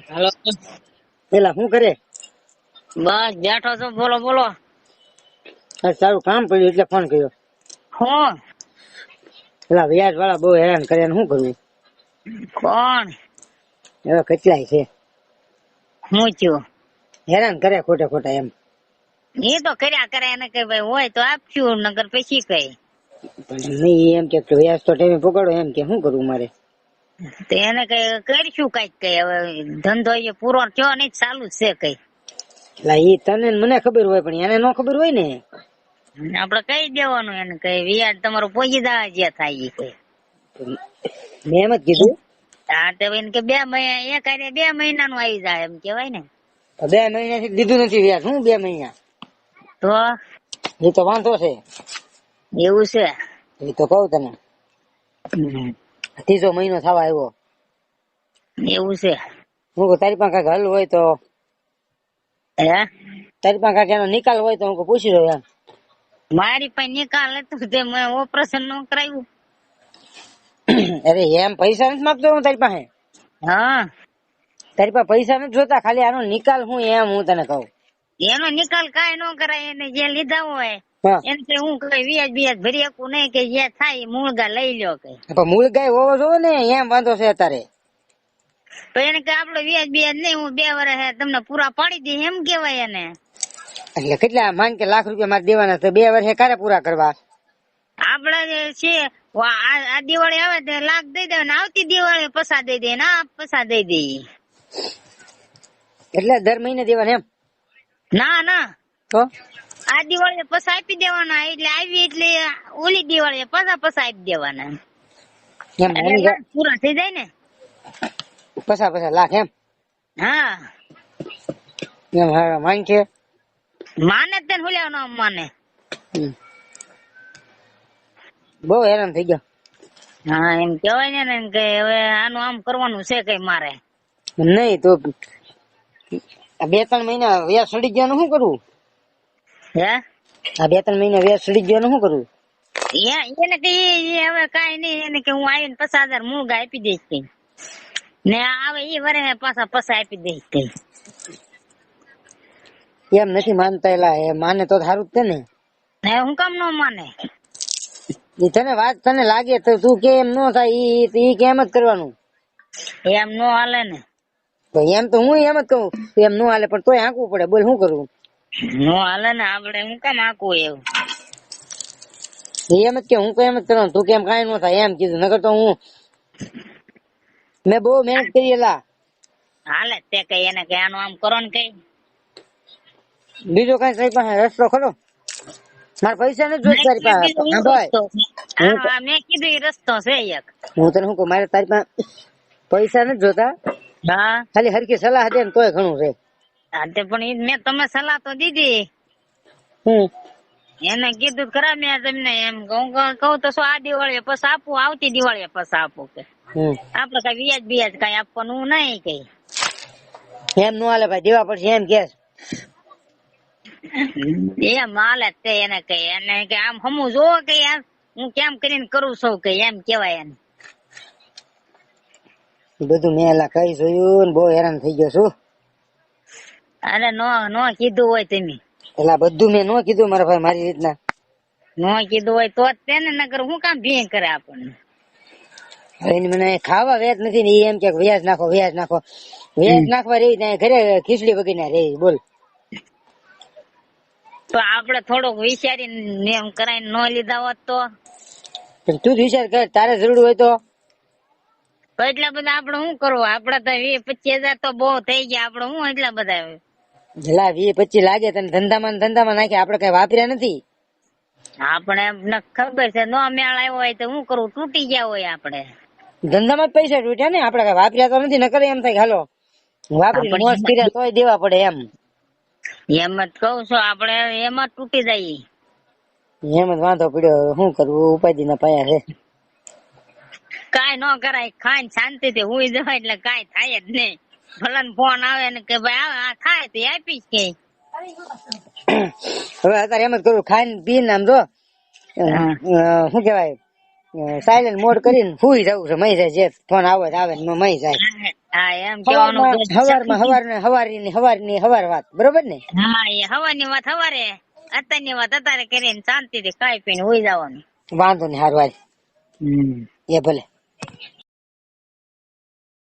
હાલો. પેલા શું કરે? બસ બેઠો છો. બોલો બોલો. તારું કામ પડ્યું એટલે ફોન કર્યો. હું પેલા વ્યાજ વાળા બહુ હેરાન કરે, શું કરવું? કોણ? એવા કેટલાય છે, હું થયું? હેરાન કરે ખોટા ખોટા એમ. એ તો કર્યા કરે, એને કઈ ભાઈ હોય તો આપશું, નગર પછી કઈ. પણ નહીં એમ કે વ્યાજ તો ટાઈમે પકડો, એમ કે શું કરવું મારે? તો એને કઈ કરીશું કઈક. કઈ હવે ધંધો એ પૂરો થયો નહીં, ચાલુ જ છે કઈ. એટલે ઈ તને ને મને ખબર હોય, પણ એને ન ખબર હોય ને. આપડે કઈ દેવાનું એને, કઈ વ્યાજ તમારું પહોંચી દા જે થાય એ કઈ. મેં એમ જ કીધું. હા તો એને કે 2 મહિના, એક હારે 2 મહિનાનું આવી જાય એમ કેવાય ને. 2 મહિનાથી દીધું નથી વ્યાજ, શું 2 મહિના? તો એ તો વાંધો છે. એવું છે. એ તો કહું તને, 3જો મહિનો થવા આવ્યો. એવું છે. હું કહું તારી પાસે કાંઈક હલ હોય તો, હે તારી પાસે કાંઈક એનો નિકાલ હોય તો હું કહું પૂછી રહ્યો એમ. મારી પાસે નિકાલ હતું તે મેં ઓપરેશન નું કરાવ્યું. અરે એમ પૈસા નથી માંગતો હું તારી પાસે. હા તારી પાસે પૈસા નથી જોતા, ખાલી આનો નિકાલ હું એમ હું તને કહું. એનો નિકાલ કાંઈ ન કરાય. એને જે લીધા હોય હા, એને કે હું કઈ વ્યાજ બિયાજ ભરી શકું નહીં, કે જે થાય એ મૂળગા લઈ લ્યો કઈ. પણ મૂળ ગાય હોવો જોવે ને, એમ વાંધો છે અત્યારે. તો એને કે આપડે વ્યાજ બિયાજ નહીં, હું 2 વર્ષ તમને પૂરા પાડી દઈ, એમ કેવાય એને. એટલે કેટલા માન કે લાખ રૂપિયા મારે દેવાના, તો 2 વર્ષે ક્યારે પૂરા કરવા? આપડે જે છે આ દિવાળી આવે તો લાખ દઈ દે, આવતી દિવાળી પૈસા દઈ દે, ના પૈસા દઈ દે. એટલે દર મહિને દેવાના એમ? ના ના, તો આ દિવાળી પૈસા આપી દેવાના, એટલે આવી એટલે ઓલી દિવાળી પૈસા આપી દેવાના. એમ એટલે લાખ પૂરા થઈ જાય ને. 50 લાખ એમ? હા એમ હા માન છે. માને તેને હુલ્યા ન માને. બહુ હેરાન થઈ ગયો. હા એમ કેવાય ને કે હવે આનું આમ કરવાનું છે કઈ મારે. નહીં તો 2-3 મહિના વ્યાજ સડી ગયાનું શું કરવું? હે આ 2-3 મહિના વ્યાજ સડી ગયાનું શું કરવું? એને કઈ હવે કઈ નઈ, એને કે હું આવીને 50,000 મૂળગા આપી દઈશ કઈ, ને આવે એ વરે પાછા પૈસા આપી દઈશ કઈ. એમ નથી માનતા, એલા એ માને તો સારું જ છે ને. હે હું કામ ન માને? ઈ તને વાત તને લાગે તો તું કે એમ ન થાય, ઈ કે એમ જ કરવાનું. એમ નો હાલે ને. તો એમ તો હું એમ જ કહું, એમ ન હાલે પણ તોય હાંકવું પડે, બોલ શું કરવું? નો હાલે ને, આપડે હું કામ આખું એવું. એમ જ કે હું તો એમ જ કરવાનું, તું કેમ કાંઈ ન થાય એમ કીધું, નકર તો હું મેં બહુ મહેનત કરી. એલા હાલે તે કઈ એને કે આનું આમ કરો ને કઈ. બીજો કઈ તારી પાસે રસ્તો ખરો? મારે પૈસા નથી જોઈતા તારી પાસે. હા ભાઈ, મેં કીધું એ રસ્તો છે એક. હું તને શું કહું, મારે તારી પાસે પૈસા નથી જોતા, હા ખાલી હરખી સલાહ દે ને તોય ઘણું છે. તે પણ મેં તમે સલાહ તો દીધી. હું એને કીધું ખરા મેં તમને, એમ કહું તો શું આ દિવાળી પછી આપું, આવતી દિવાળી પછી આપું કે. આપડે કઈ વ્યાજ બિયાજ કઈ આપવાનું નહીં કઈ. એમ નો હાલે ભાઈ, દેવા પડશે એમ કે. એમ હાલે તે એને કઈ, એને કે આમ હમું જોવો કે યાર હું કેમ કરીને કરું છું કે, એમ કેવાય એને. બધું મેં એલા કઈ જોયું ને બહુ હેરાન થઈ ગયો છું. અરે નો કીધું હોય તમે. એલા બધું મેં ન કીધું મારા ભાઈ, મારી રીતના. નો કીધું હોય તો જ તેને, નકર હું કામ ભી કરે આપણને. એને મને ખાવા વ્યાજ નથી ને, એમ કે વ્યાજ નાખો વ્યાજ નાખો. વ્યાજ નાખવા રહી ત્યાં ઘરે ખીચડી વગર ના રહી, બોલ. તો આપડે થોડુંક વિચારીને એમ કરાઈને નો લીધા હોત તો. પણ તું જ વિચાર કર, તારે જરૂર હોય તો. એટલા બધા આપડે શું કરવું? આપડે તો 20-25 હજાર તો બહુ થઈ ગયા. આપડે શું એટલા બધા? એલા 20-25 લાગે તને ધંધામાં નાખે, આપડે કઈ વાપર્યા નથી. આપણે એમને ખબર છે, નો મેળ આવ્યો હોય તો શું કરવું? તૂટી ગયા હોય આપડે. ધંધામાં જ પૈસા તૂટ્યા ને, આપડે કઈ વાપર્યા તો નથી. નકર એમ થાય હાલો વાપરી મોજ કર્યા તોય દેવા પડે એમ. એમ જ કઉ છું, આપડે એમાં તૂટી જાય. એમ જ વાંધો પડ્યો, શું કરવું? ઉપાધિ ના પાયા છે. કાઈ ન કરાય, ખાઈને શાંતિ થી હુઈ જવાય એટલે કાઈ થાય જ નહીં. ભલન ફોન આવે ને કે ભાઈ આ થાય તો આપીશ કે. હવે અત્યારે એમ જ કરું, ખાઈને પીને આમ જો શું કેવાય સાયલેન્ટ મોડ કરીને હુઈ જવું છે. મહી જાય, જે ફોન આવે આવે મહી જાય. હા એમ કેવાનું હવાર વાત બરોબર ને? હા એ હવાની વાત હવારે, અત્યારની વાત અત્યારે કરીને શાંતિથી ખાઈ પીને હોઈ જવાનું. વાંધો નહીં, હારું હાલ. હમ એ ભલે.